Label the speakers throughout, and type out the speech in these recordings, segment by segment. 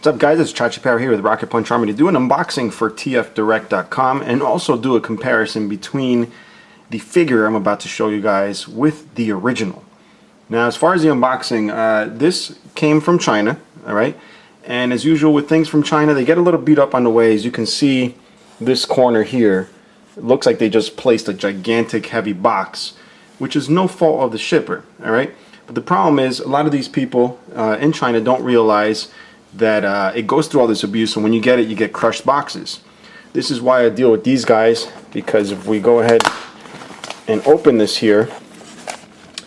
Speaker 1: What's up, guys? It's Chachi Power here with Rocket Punch Army to do an unboxing for tfdirect.com and also do a comparison between the figure I'm about to show you guys with the original. Now, as far as the unboxing, this came from China, alright? And as usual with things from China, they get a little beat up on the way. As you can see, this corner here, it looks like they just placed a gigantic heavy box, which is no fault of the shipper, alright? But the problem is, a lot of these people in China don't realize that it goes through all this abuse, and when you get it, you get crushed boxes. This is why I deal with these guys, because if we go ahead and open this here,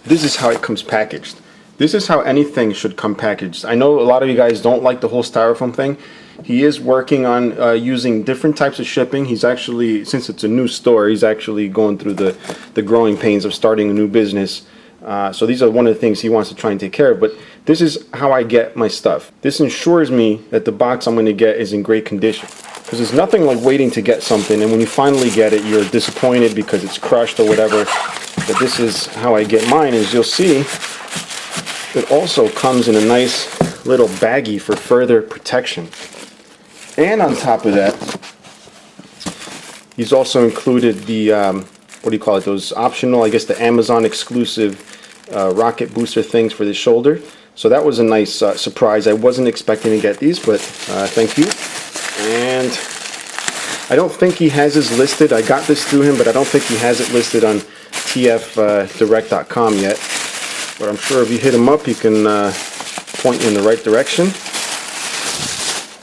Speaker 1: this is how it comes packaged. This is how anything should come packaged. I know a lot of you guys don't like the whole styrofoam thing. He is working on using different types of shipping. He's actually, since it's a new store, he's actually going through the growing pains of starting a new business. So these are one of the things he wants to try and take care of. But this is how I get my stuff. This ensures me that the box I'm going to get is in great condition. Because there's nothing like waiting to get something, and when you finally get it, you're disappointed because it's crushed or whatever. But this is how I get mine. As you'll see, it also comes in a nice little baggie for further protection. And on top of that, he's also included the what do you call it, those optional, I guess the Amazon exclusive rocket booster things for the shoulder. So that was a nice surprise. I wasn't expecting to get these, but thank you. And I don't think he has his listed. I got this through him, but I don't think he has it listed on tfdirect.com yet. But I'm sure if you hit him up, he can point you in the right direction.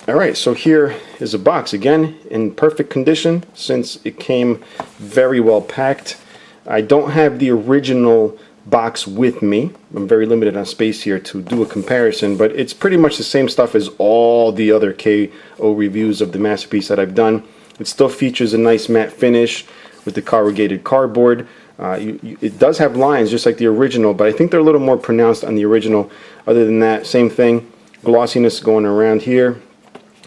Speaker 1: Alright, so here is a box, again in perfect condition since it came very well packed. I don't have the original box with me. I'm very limited on space here to do a comparison, but it's pretty much the same stuff as all the other KO reviews of the Masterpiece that I've done. It still features a nice matte finish with the corrugated cardboard. It does have lines just like the original, but I think they're a little more pronounced on the original. Other than that, same thing. Glossiness going around here.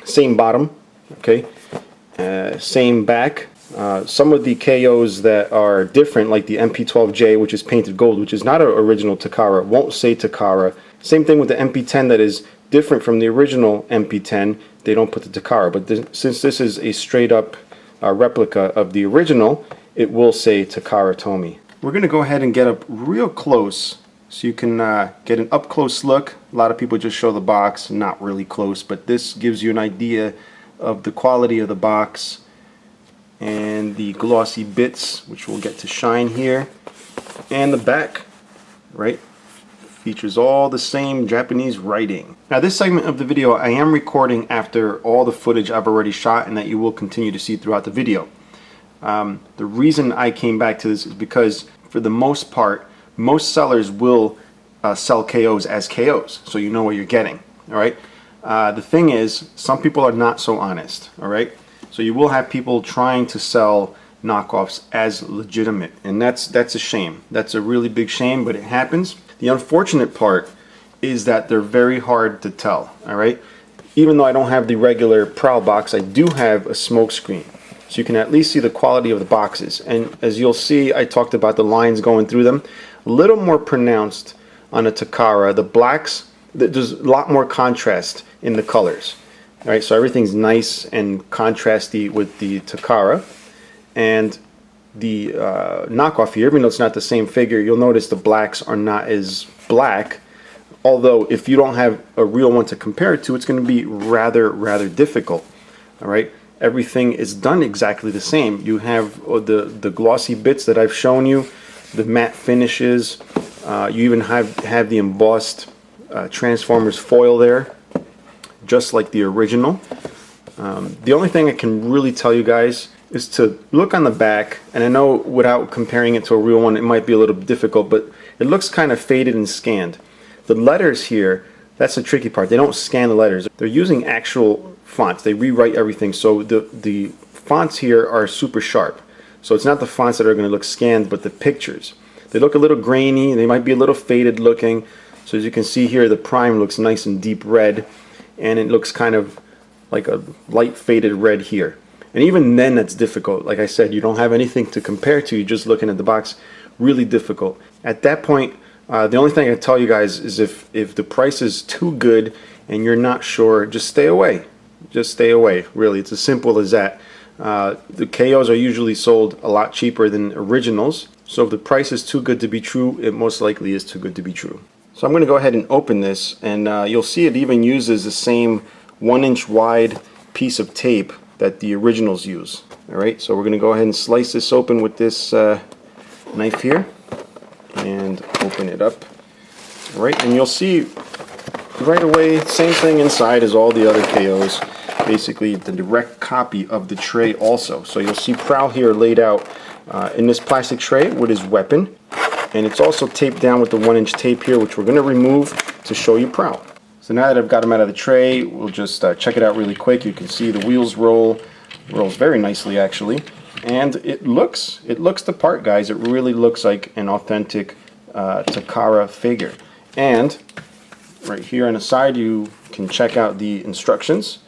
Speaker 1: Same bottom, okay, same back. Some of the KOs that are different, like the MP-12J, which is painted gold, which is not an original Takara, won't say Takara. Same thing with the MP-10 that is different from the original MP-10, they don't put the Takara. But since this is a straight up replica of the original, it will say Takara Tomy. We're going to go ahead and get up real close so you can get an up-close look. A lot of people just show the box, not really close, but this gives you an idea of the quality of the box and the glossy bits, which we'll get to shine here. And the back, right, features all the same Japanese writing. Now, this segment of the video I am recording after all the footage I've already shot and that you will continue to see throughout the video. The reason I came back to this is because, for the most part, most sellers will sell KOs as KOs, so you know what you're getting. All right. The thing is, some people are not so honest. All right. So you will have people trying to sell knockoffs as legitimate, and that's a shame. That's a really big shame, but it happens. The unfortunate part is that they're very hard to tell. All right. Even though I don't have the regular Prowl box, I do have a smoke screen, so you can at least see the quality of the boxes. And as you'll see, I talked about the lines going through them. A little more pronounced on a Takara. The blacks, there's a lot more contrast in the colors. All right, so everything's nice and contrasty with the Takara. And the knockoff here, even though it's not the same figure, you'll notice the blacks are not as black. Although if you don't have a real one to compare it to, it's going to be rather difficult. All right, everything is done exactly the same. You have the glossy bits that I've shown you, the matte finishes. You even have the embossed Transformers foil there, just like the original. The only thing I can really tell you guys is to look on the back, and I know without comparing it to a real one it might be a little difficult, but it looks kind of faded and scanned. The letters here, that's the tricky part. They don't scan the letters. They're using actual fonts. They rewrite everything, so the fonts here are super sharp. So it's not the fonts that are going to look scanned, but the pictures. They look a little grainy, they might be a little faded looking. So as you can see here, the prime looks nice and deep red, and it looks kind of like a light faded red here. And even then, that's difficult. Like I said, you don't have anything to compare to, you're just looking at the box. Really difficult. At that point, The only thing I can tell you guys is if the price is too good and you're not sure, just stay away. Just stay away. Really, it's as simple as that. The KOs are usually sold a lot cheaper than originals, so if the price is too good to be true, it most likely is too good to be true. So I'm going to go ahead and open this, and you'll see it even uses the same 1-inch wide piece of tape that the originals use. Alright, so we're going to go ahead and slice this open with this knife here and open it up. Alright, and you'll see right away, same thing inside as all the other KOs. Basically the direct copy of the tray also. So you'll see Prowl here laid out in this plastic tray with his weapon, and it's also taped down with the 1-inch tape here, which we're going to remove to show you Prowl. So now that I've got him out of the tray, we'll just check it out really quick. You can see the wheels rolls very nicely actually, and it looks the part, guys. It really looks like an authentic Takara figure. And right here on the side you can check out the instructions.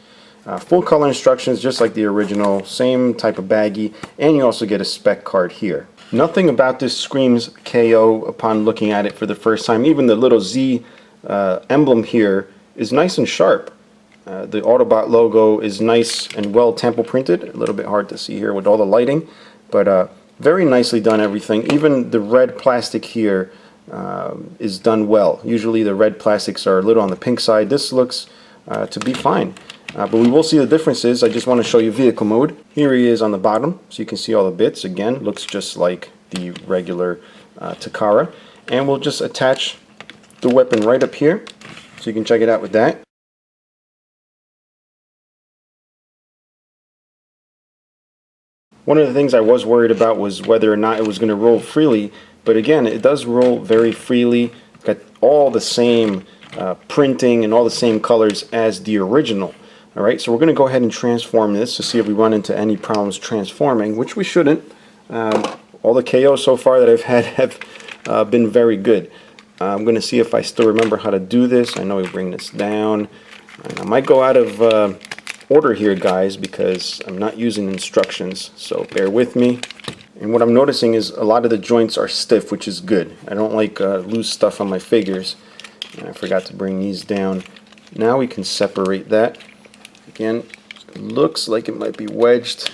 Speaker 1: Full color instructions, just like the original, same type of baggie, and you also get a spec card here. Nothing about this screams KO upon looking at it for the first time. Even the little Z emblem here is nice and sharp. The Autobot logo is nice and well temple printed. A little bit hard to see here with all the lighting, but very nicely done everything. Even the red plastic here is done well. Usually the red plastics are a little on the pink side. This looks to be fine. But we will see the differences. I just want to show you vehicle mode. Here he is on the bottom, so you can see all the bits. Again, looks just like the regular Takara. And we'll just attach the weapon right up here, so you can check it out with that. One of the things I was worried about was whether or not it was going to roll freely, but again, it does roll very freely. It's got all the same printing and all the same colors as the original. Alright, so we're going to go ahead and transform this to see if we run into any problems transforming, which we shouldn't. All the KOs so far that I've had have been very good. I'm going to see if I still remember how to do this. I know we bring this down. And I might go out of order here, guys, because I'm not using instructions, so bear with me. And what I'm noticing is a lot of the joints are stiff, which is good. I don't like loose stuff on my figures. And I forgot to bring these down. Now we can separate that. Again, looks like it might be wedged.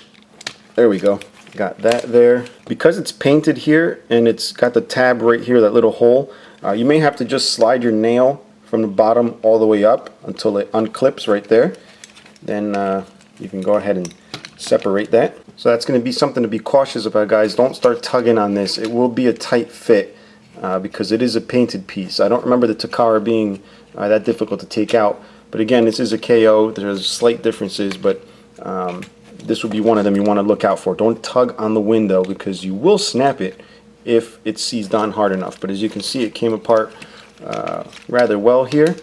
Speaker 1: There we go. Got that there. Because it's painted here and it's got the tab right here, that little hole, you may have to just slide your nail from the bottom all the way up until it unclips right there. Then you can go ahead and separate that. So that's going to be something to be cautious about, guys. Don't start tugging on this. It will be a tight fit because it is a painted piece. I don't remember the Takara being that difficult to take out. But again, this is a KO. There's slight differences, but this would be one of them you want to look out for. Don't tug on the window because you will snap it if it's seized on hard enough. But as you can see, it came apart rather well here.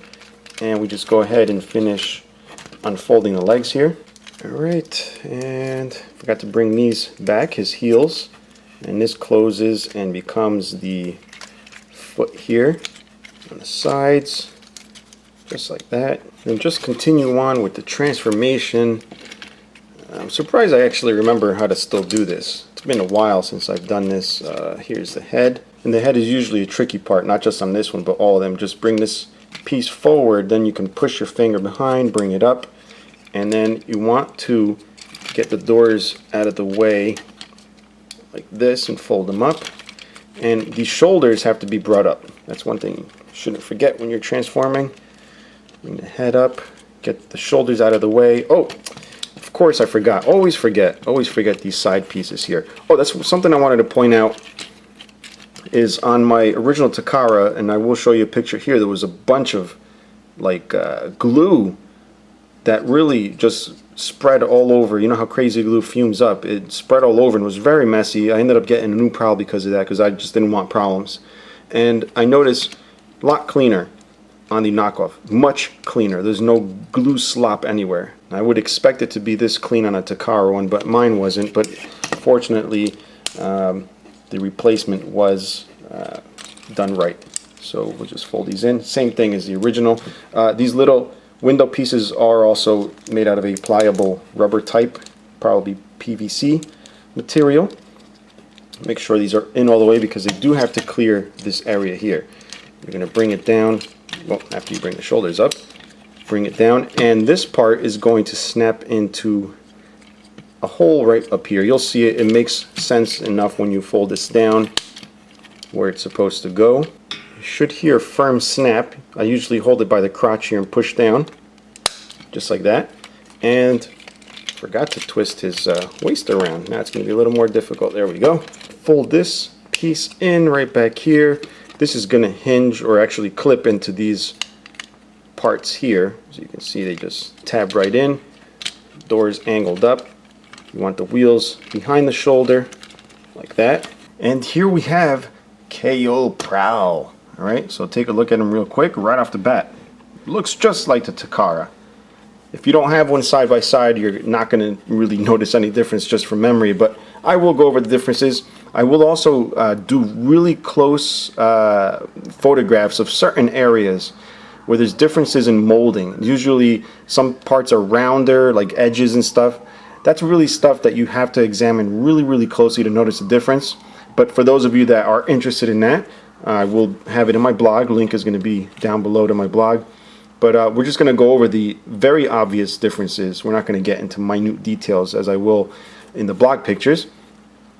Speaker 1: And we just go ahead and finish unfolding the legs here. Alright, and forgot to bring these back, his heels. And this closes and becomes the foot here on the sides. Just like that. And just continue on with the transformation. I'm surprised I actually remember how to still do this. It's been a while since I've done this. Here's the head. And the head is usually a tricky part, not just on this one, but all of them. Just bring this piece forward, then you can push your finger behind, bring it up. And then you want to get the doors out of the way like this and fold them up. And the shoulders have to be brought up. That's one thing you shouldn't forget when you're transforming. Bring the head up, get the shoulders out of the way. Oh, of course I forgot. Always forget these side pieces here. Oh, that's something I wanted to point out is on my original Takara, and I will show you a picture here, there was a bunch of like glue that really just spread all over. You know how crazy glue fumes up? It spread all over and was very messy. I ended up getting a new Prowl because of that, because I just didn't want problems. And I noticed a lot cleaner on the knockoff, much cleaner. There's no glue slop anywhere. I would expect it to be this clean on a Takara one, but mine wasn't. But fortunately, the replacement was done right. So we'll just fold these in. Same thing as the original. These little window pieces are also made out of a pliable rubber type, probably PVC material. Make sure these are in all the way because they do have to clear this area here. You're going to bring it down, well, after you bring the shoulders up, bring it down, and this part is going to snap into a hole right up here. You'll see it. It makes sense enough when you fold this down where it's supposed to go. You should hear a firm snap. I usually hold it by the crotch here and push down, just like that. And forgot to twist his waist around. Now it's going to be a little more difficult. There we go. Fold this piece in right back here. This is going to hinge or actually clip into these parts here. As you can see, they just tab right in. Doors angled up. You want the wheels behind the shoulder, like that. And here we have KO Prowl. Alright, so take a look at him real quick right off the bat. Looks just like the Takara. If you don't have one side by side, you're not going to really notice any difference just from memory, but I will go over the differences. I will also do really close photographs of certain areas where there's differences in molding. Usually some parts are rounder, like edges and stuff. That's really stuff that you have to examine really closely to notice the difference. But for those of you that are interested in that, I will have it in my blog. Link is going to be down below to my blog. But we're just going to go over the very obvious differences. We're not going to get into minute details as I will in the blog pictures.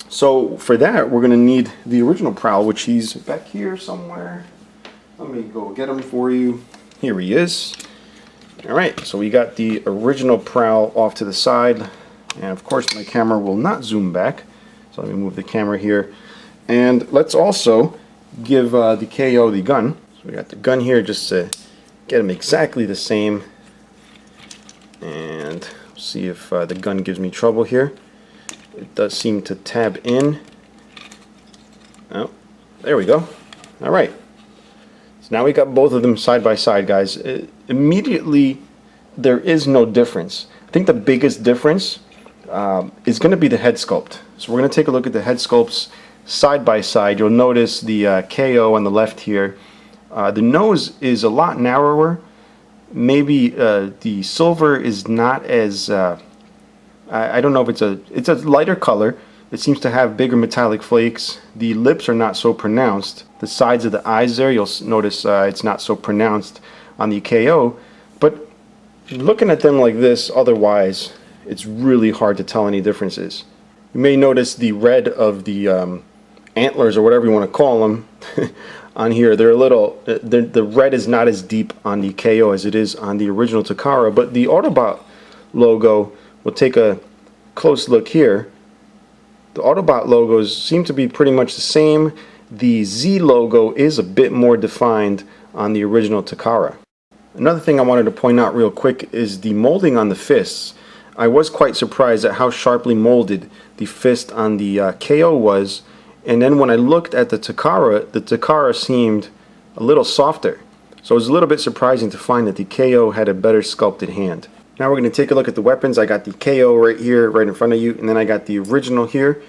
Speaker 1: So for that, we're going to need the original Prowl, which he's back here somewhere. Let me go get him for you. Here he is. Alright, so we got the original Prowl off to the side. And of course my camera will not zoom back. So let me move the camera here. And let's also give the KO the gun. So we got the gun here just to get them exactly the same. And see if the gun gives me trouble here. It does seem to tab in. Oh, there we go. Alright. So now we got both of them side by side, guys. Immediately, there is no difference. I think the biggest difference is going to be the head sculpt. So we're going to take a look at the head sculpts side by side. You'll notice the KO on the left here. The nose is a lot narrower. Maybe the silver is not as I don't know if it's a lighter color. It seems to have bigger metallic flakes. The lips are not so pronounced. The sides of the eyes there, you'll notice it's not so pronounced on the KO. But looking at them like this, otherwise, it's really hard to tell any differences. You may notice the red of the antlers, or whatever you want to call them, on here. They're a little, the red is not as deep on the KO as it is on the original Takara, but the Autobot logo, we'll take a close look here. The Autobot logos seem to be pretty much the same. The Z logo is a bit more defined on the original Takara. Another thing I wanted to point out real quick is the molding on the fists. I was quite surprised at how sharply molded the fist on the KO was, and then when I looked at the Takara seemed a little softer. So it was a little bit surprising to find that the KO had a better sculpted hand. Now we're going to take a look at the weapons. I got the KO right here, right in front of you, and then I got the original here.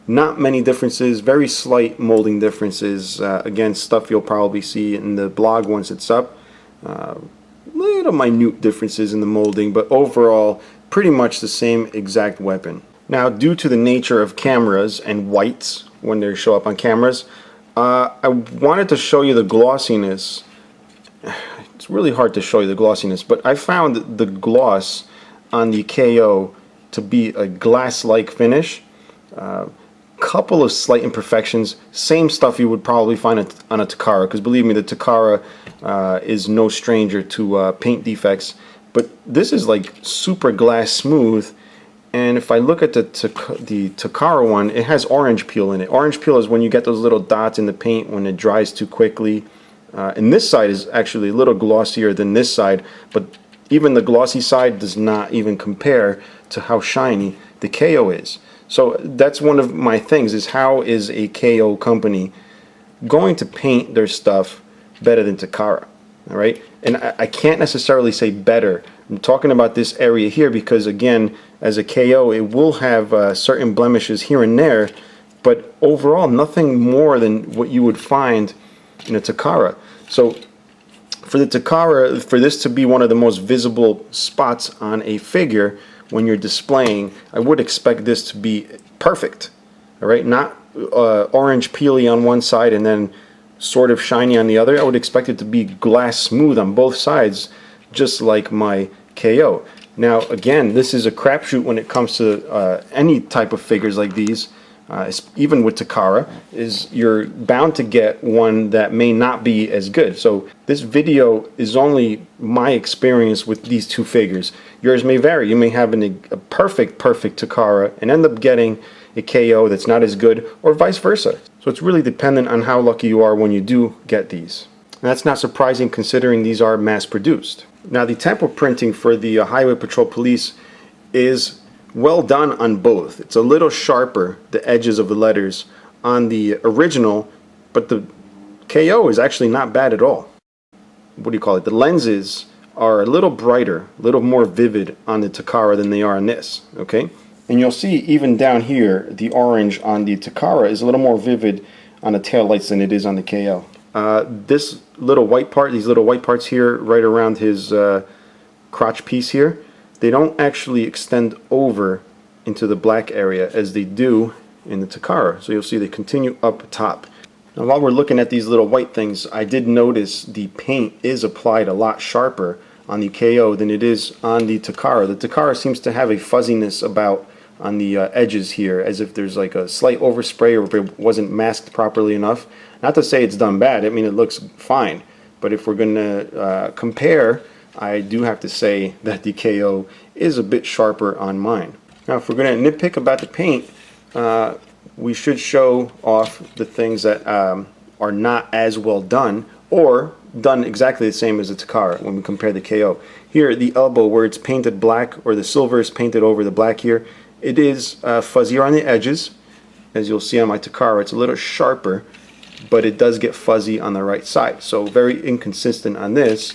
Speaker 1: Not many differences, very slight molding differences. Again, stuff you'll probably see in the blog once it's up. Little minute differences in the molding, but overall, pretty much the same exact weapon. Now, due to the nature of cameras and whites when they show up on cameras, I wanted to show you the glossiness. It's really hard to show you the glossiness, but I found the gloss on the KO to be a glass-like finish. Couple of slight imperfections, same stuff you would probably find on a Takara, because believe me, the Takara is no stranger to paint defects, but this is like super glass smooth. And if I look at the Takara one, it has orange peel in it. Orange peel is when you get those little dots in the paint when it dries too quickly. And this side is actually a little glossier than this side, but even the glossy side does not even compare to how shiny the KO is. So that's one of my things, is how is a KO company going to paint their stuff better than Takara? All right, and I can't necessarily say better. I'm talking about this area here because, again, as a KO, it will have certain blemishes here and there, but overall nothing more than what you would find in a Takara. So for the Takara, for this to be one of the most visible spots on a figure when you're displaying, I would expect this to be perfect. All right, not orange peely on one side and then sort of shiny on the other. I would expect it to be glass smooth on both sides, just like my KO. Now again, this is a crapshoot when it comes to any type of figures like these. Even with Takara, is you're bound to get one that may not be as good. So this video is only my experience with these two figures. Yours may vary. You may have a perfect Takara and end up getting a KO that's not as good, or vice versa. So it's really dependent on how lucky you are when you do get these. And that's not surprising considering these are mass produced. Now the tempo printing for the Highway Patrol Police is well done on both. It's a little sharper, the edges of the letters, on the original, but the KO is actually not bad at all. What do you call it? The lenses are a little brighter, a little more vivid on the Takara than they are on this, okay? And you'll see even down here, the orange on the Takara is a little more vivid on the taillights than it is on the KO. This little white part, these little white parts here, right around his crotch piece here, they don't actually extend over into the black area as they do in the Takara. So you'll see they continue up top. Now while we're looking at these little white things, I did notice the paint is applied a lot sharper on the KO than it is on the Takara. The Takara seems to have a fuzziness about on the edges here, as if there's like a slight overspray or if it wasn't masked properly enough. Not to say it's done bad, I mean it looks fine, but if we're going to compare, I do have to say that the KO is a bit sharper on mine. Now if we're going to nitpick about the paint, we should show off the things that are not as well done, or done exactly the same as the Takara when we compare the KO. Here, the elbow where it's painted black, or the silver is painted over the black here, it is fuzzier on the edges. As you'll see on my Takara, it's a little sharper, but it does get fuzzy on the right side. So very inconsistent on this.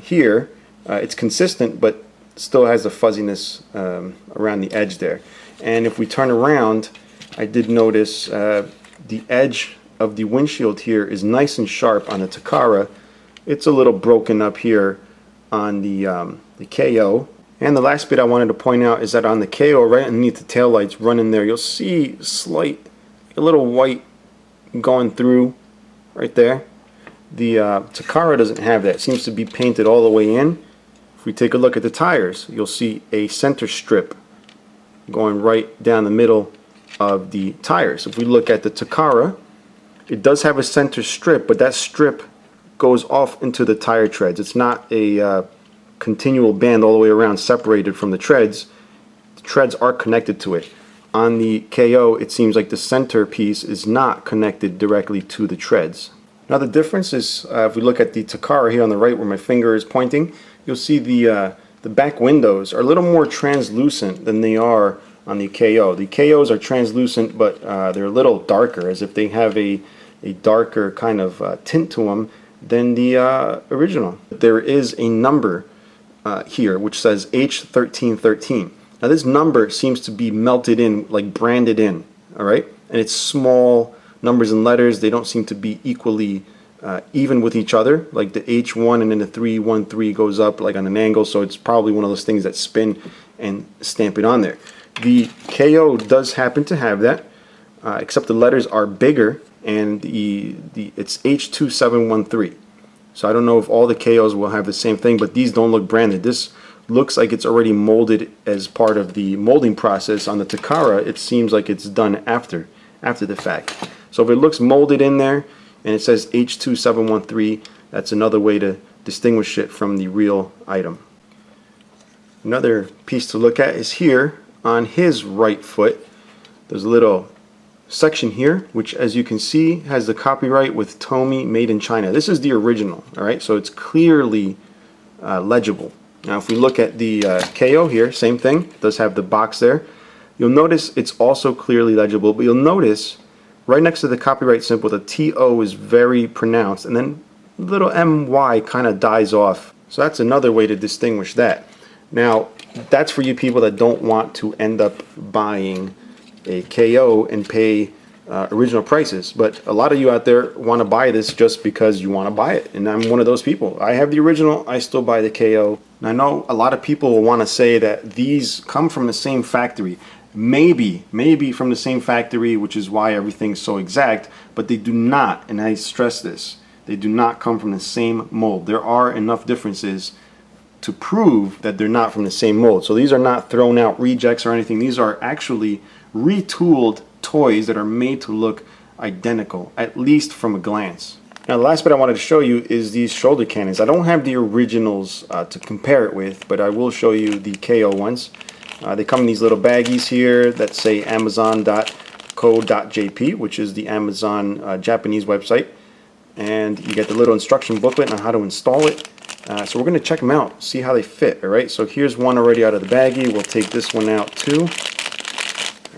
Speaker 1: Here, it's consistent, but still has the fuzziness around the edge there. And if we turn around, I did notice the edge of the windshield here is nice and sharp on the Takara. It's a little broken up here on the KO. And the last bit I wanted to point out is that on the KO, right underneath the taillights running there, you'll see a little white going through right there. The Takara doesn't have that. It seems to be painted all the way in. If we take a look at the tires, you'll see a center strip going right down the middle of the tires. If we look at the Takara, it does have a center strip, but that strip goes off into the tire treads. It's not a continual band all the way around separated from the treads. The treads are connected to it. On the KO, it seems like the center piece is not connected directly to the treads. Now the difference is, if we look at the Takara here on the right where my finger is pointing, you'll see the back windows are a little more translucent than they are on the KO. The KOs are translucent, but they're a little darker, as if they have a darker kind of tint to them than the original. There is a number here which says H1313. Now this number seems to be melted in, like branded in, alright? And it's small numbers and letters. They don't seem to be equally even with each other. Like the H1 and then the 313 goes up like on an angle, so it's probably one of those things that spin and stamp it on there. The KO does happen to have that, except the letters are bigger, and it's H2713. So I don't know if all the KOs will have the same thing, but these don't look branded. This looks like it's already molded as part of the molding process. On the Takara, it seems like it's done after the fact. So if it looks molded in there and it says H2713, that's another way to distinguish it from the real item. Another piece to look at is here on his right foot. There's a little section here which, as you can see, has the copyright with Tomy, made in China. This is the original, alright, so it's clearly legible. Now if we look at the KO here, same thing, it does have the box there. You'll notice it's also clearly legible, but you'll notice right next to the copyright symbol the TO is very pronounced, and then little MY kind of dies off. So that's another way to distinguish that. Now that's for you people that don't want to end up buying a KO and pay original prices, but a lot of you out there want to buy this just because you want to buy it, and I'm one of those people. I have the original, I still buy the KO. And I know a lot of people will want to say that these come from the same factory. maybe from the same factory, which is why everything's so exact, but they do not, and I stress this, they do not come from the same mold. There are enough differences to prove that they're not from the same mold. So these are not thrown out rejects or anything. These are actually retooled toys that are made to look identical, at least from a glance. Now the last bit I wanted to show you is these shoulder cannons. I don't have the originals to compare it with, but I will show you the KO ones. They come in these little baggies here that say amazon.co.jp, which is the Amazon Japanese website. And you get the little instruction booklet on how to install it. So we're going to check them out, see how they fit. Alright, so here's one already out of the baggie. We'll take this one out too.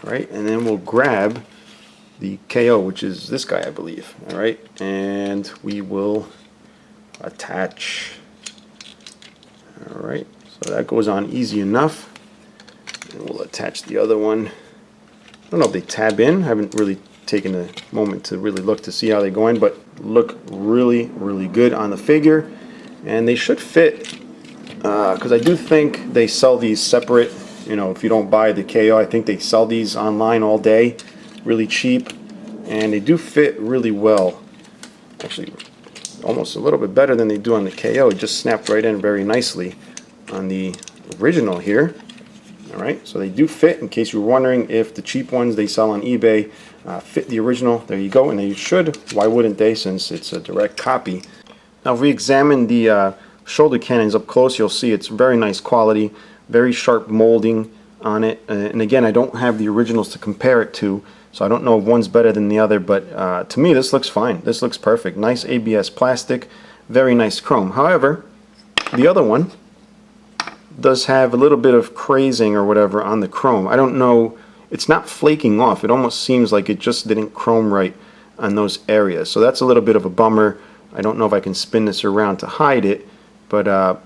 Speaker 1: Alright, and then we'll grab the KO, which is this guy, I believe. Alright, and we will attach. Alright, so that goes on easy enough. And we'll attach the other one. I don't know if they tab in. I haven't really taken a moment to really look to see how they go in, but look really good on the figure. And they should fit, because I do think they sell these separate. You know, if you don't buy the KO, I think they sell these online all day, really cheap, and they do fit really well. Actually, almost a little bit better than they do on the KO. It just snapped right in very nicely on the original here. Alright, so they do fit, in case you were wondering if the cheap ones they sell on eBay fit the original. There you go, and they should. Why wouldn't they, since it's a direct copy? Now if we examine the shoulder cannons up close, you'll see it's very nice quality, very sharp molding on it. And again, I don't have the originals to compare it to, so I don't know if one's better than the other, but to me this looks fine. This looks perfect. Nice ABS plastic, very nice chrome. However, the other one does have a little bit of crazing or whatever on the chrome. I don't know, it's not flaking off. It almost seems like it just didn't chrome right on those areas. So that's a little bit of a bummer. I don't know if I can spin this around to hide it, but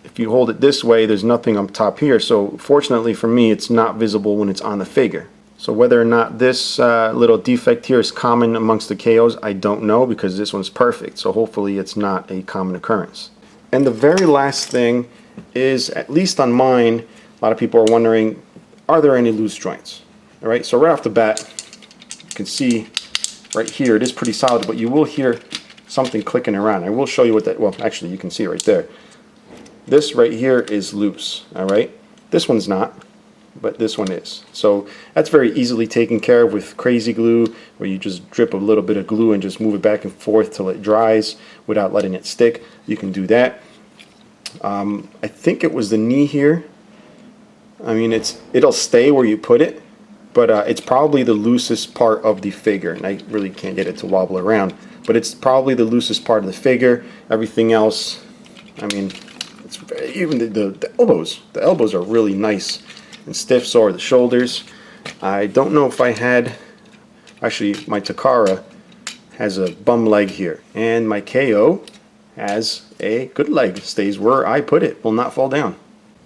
Speaker 1: if you hold it this way, there's nothing up top here. So fortunately for me, it's not visible when it's on the figure. So whether or not this little defect here is common amongst the KOs, I don't know, because this one's perfect. So hopefully it's not a common occurrence. And the very last thing is, at least on mine, a lot of people are wondering, are there any loose joints? All right, so right off the bat, you can see right here, it is pretty solid, but you will hear something clicking around. I will show you what that, well, actually you can see right there. This right here is loose, all right? This one's not, but this one is. So that's very easily taken care of with crazy glue, where you just drip a little bit of glue and just move it back and forth till it dries without letting it stick. You can do that. I think it was the knee here. I mean, it'll stay where you put it, but it's probably the loosest part of the figure, and I really can't get it to wobble around. But it's probably the loosest part of the figure. Everything else, I mean, it's even the elbows. The elbows are really nice and stiff, so are the shoulders. I don't know if I had, actually my Takara has a bum leg here, and my KO has a good leg. Stays where I put it, will not fall down.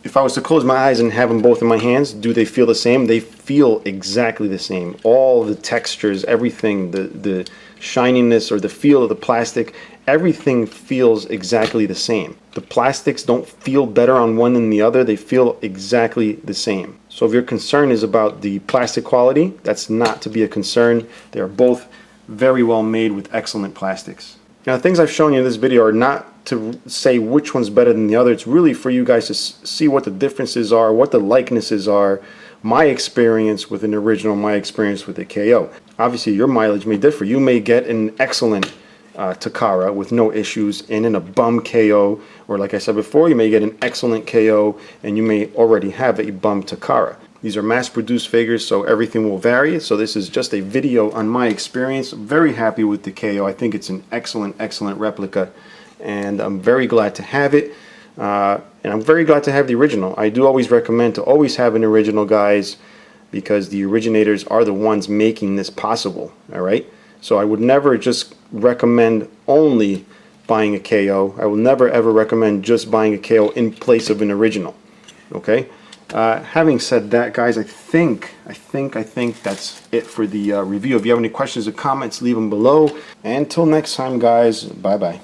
Speaker 1: If I was to close my eyes and have them both in my hands, do they feel the same? They feel exactly the same. All the textures, everything, the shininess or the feel of the plastic, everything feels exactly the same. The plastics don't feel better on one than the other. They feel exactly the same. So if your concern is about the plastic quality, that's not to be a concern. They are both very well made with excellent plastics. Now, the things I've shown you in this video are not to say which one's better than the other. It's really for you guys to see what the differences are, what the likenesses are, my experience with an original, my experience with the KO. Obviously, your mileage may differ. You may get an excellent Takara with no issues, and in a bum KO, or like I said before, you may get an excellent KO and you may already have a bum Takara. These are mass-produced figures, so everything will vary. So this is just a video on my experience. I'm very happy with the KO. I think it's an excellent replica, and I'm very glad to have it. And I'm very glad to have the original. I do always recommend to always have an original, guys, because the originators are the ones making this possible. All right. So I would never just recommend only buying a KO. I will never ever recommend just buying a KO in place of an original. Okay. Having said that, guys, I think that's it for the review. If you have any questions or comments, leave them below. And until next time, guys, bye bye.